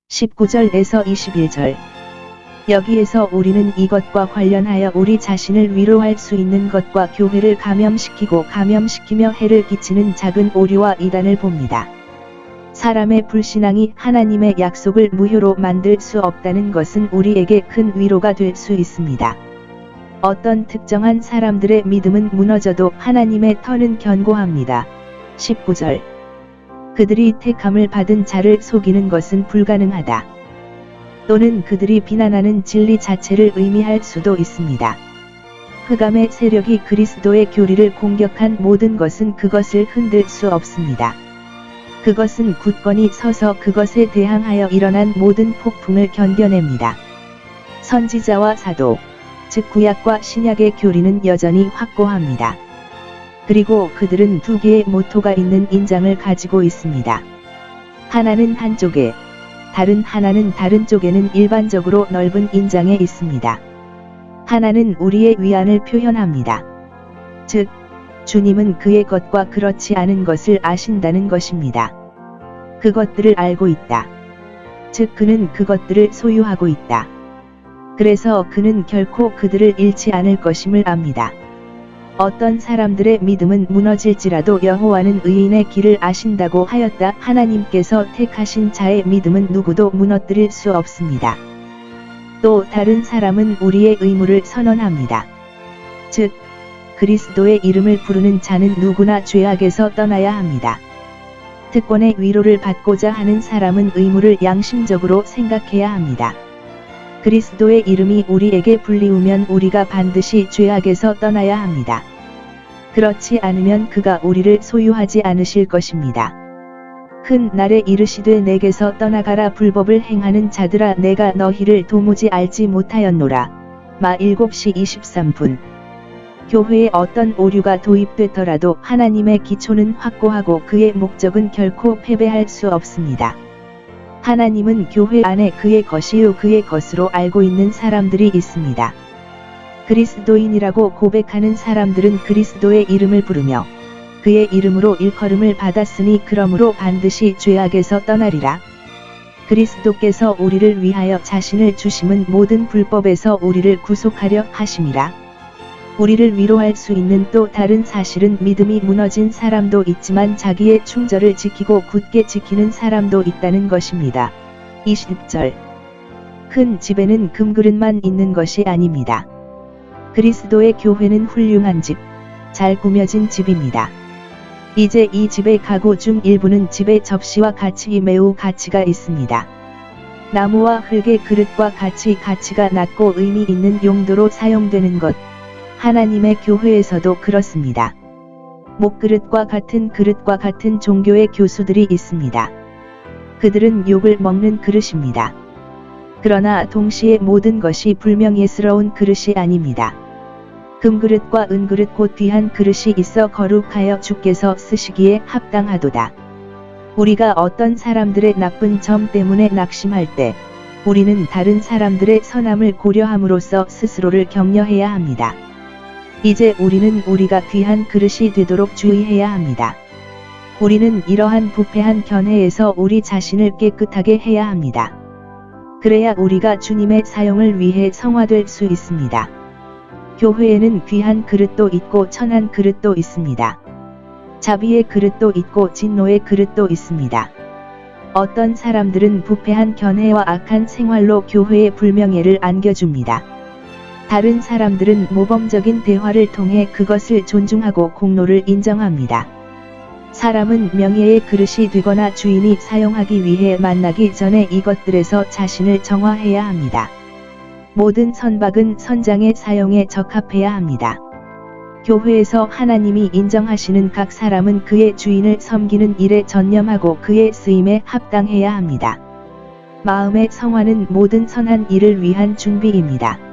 19절에서 21절. 여기에서 우리는 이것과 관련하여 우리 자신을 위로할 수 있는 것과 교회를 감염시키며 해를 끼치는 작은 오류와 이단을 봅니다. 사람의 불신앙이 하나님의 약속을 무효로 만들 수 없다는 것은 우리에게 큰 위로가 될 수 있습니다. 어떤 특정한 사람들의 믿음은 무너져도 하나님의 터는 견고합니다. 19절. 그들이 택함을 받은 자를 속이는 것은 불가능하다. 또는 그들이 비난하는 진리 자체를 의미할 수도 있습니다. 흑암의 세력이 그리스도의 교리를 공격한 모든 것은 그것을 흔들 수 없습니다. 그것은 굳건히 서서 그것에 대항하여 일어난 모든 폭풍을 견뎌냅니다. 선지자와 사도, 즉 구약과 신약의 교리는 여전히 확고합니다. 그리고 그들은 두 개의 모토가 있는 인장을 가지고 있습니다. 하나는 한쪽에, 다른 하나는 다른 쪽에는 일반적으로 넓은 인장에 있습니다. 하나는 우리의 위안을 표현합니다. 즉, 주님은 그의 것과 그렇지 않은 것을 아신다는 것입니다. 그것들을 알고 있다. 즉 그는 그것들을 소유하고 있다. 그래서 그는 결코 그들을 잃지 않을 것임을 압니다. 어떤 사람들의 믿음은 무너질지라도 여호와는 의인의 길을 아신다고 하였다. 하나님께서 택하신 자의 믿음은 누구도 무너뜨릴 수 없습니다. 또 다른 사람은 우리의 의무를 선언합니다. 즉, 그리스도의 이름을 부르는 자는 누구나 죄악에서 떠나야 합니다. 특권의 위로를 받고자 하는 사람은 의무를 양심적으로 생각해야 합니다. 그리스도의 이름이 우리에게 불리우면 우리가 반드시 죄악에서 떠나야 합니다. 그렇지 않으면 그가 우리를 소유하지 않으실 것입니다. 큰 날에 이르시되 내게서 떠나가라 불법을 행하는 자들아 내가 너희를 도무지 알지 못하였노라. 마 7시 23분. 교회에 어떤 오류가 도입되더라도 하나님의 기초는 확고하고 그의 목적은 결코 패배할 수 없습니다. 하나님은 교회 안에 그의 것이요 그의 것으로 알고 있는 사람들이 있습니다. 그리스도인이라고 고백하는 사람들은 그리스도의 이름을 부르며 그의 이름으로 일컬음을 받았으니 그러므로 반드시 죄악에서 떠나리라. 그리스도께서 우리를 위하여 자신을 주심은 모든 불법에서 우리를 구속하려 하심이라. 우리를 위로할 수 있는 또 다른 사실은 믿음이 무너진 사람도 있지만 자기의 충절을 지키고 굳게 지키는 사람도 있다는 것입니다. 20절. 큰 집에는 금그릇만 있는 것이 아닙니다. 그리스도의 교회는 훌륭한 집, 잘 꾸며진 집입니다. 이제 이 집의 가구 중 일부는 집의 접시와 같이 매우 가치가 있습니다. 나무와 흙의 그릇과 같이 가치가 낮고 의미 있는 용도로 사용되는 것. 하나님의 교회에서도 그렇습니다. 목그릇과 같은 종교의 교수들이 있습니다. 그들은 욕을 먹는 그릇입니다. 그러나 동시에 모든 것이 불명예스러운 그릇이 아닙니다. 금그릇과 은그릇 곧 귀한 그릇이 있어 거룩하여 주께서 쓰시기에 합당하도다. 우리가 어떤 사람들의 나쁜 점 때문에 낙심할 때 우리는 다른 사람들의 선함을 고려함으로써 스스로를 격려해야 합니다. 이제 우리는 우리가 귀한 그릇이 되도록 주의해야 합니다. 우리는 이러한 부패한 견해에서 우리 자신을 깨끗하게 해야 합니다. 그래야 우리가 주님의 사용을 위해 성화될 수 있습니다. 교회에는 귀한 그릇도 있고 천한 그릇도 있습니다. 자비의 그릇도 있고 진노의 그릇도 있습니다. 어떤 사람들은 부패한 견해와 악한 생활로 교회에 불명예를 안겨줍니다. 다른 사람들은 모범적인 대화를 통해 그것을 존중하고 공로를 인정합니다. 사람은 명예의 그릇이 되거나 주인이 사용하기 위해 만나기 전에 이것들에서 자신을 정화해야 합니다. 모든 선박은 선장의 사용에 적합해야 합니다. 교회에서 하나님이 인정하시는 각 사람은 그의 주인을 섬기는 일에 전념하고 그의 쓰임에 합당해야 합니다. 마음의 성화는 모든 선한 일을 위한 준비입니다.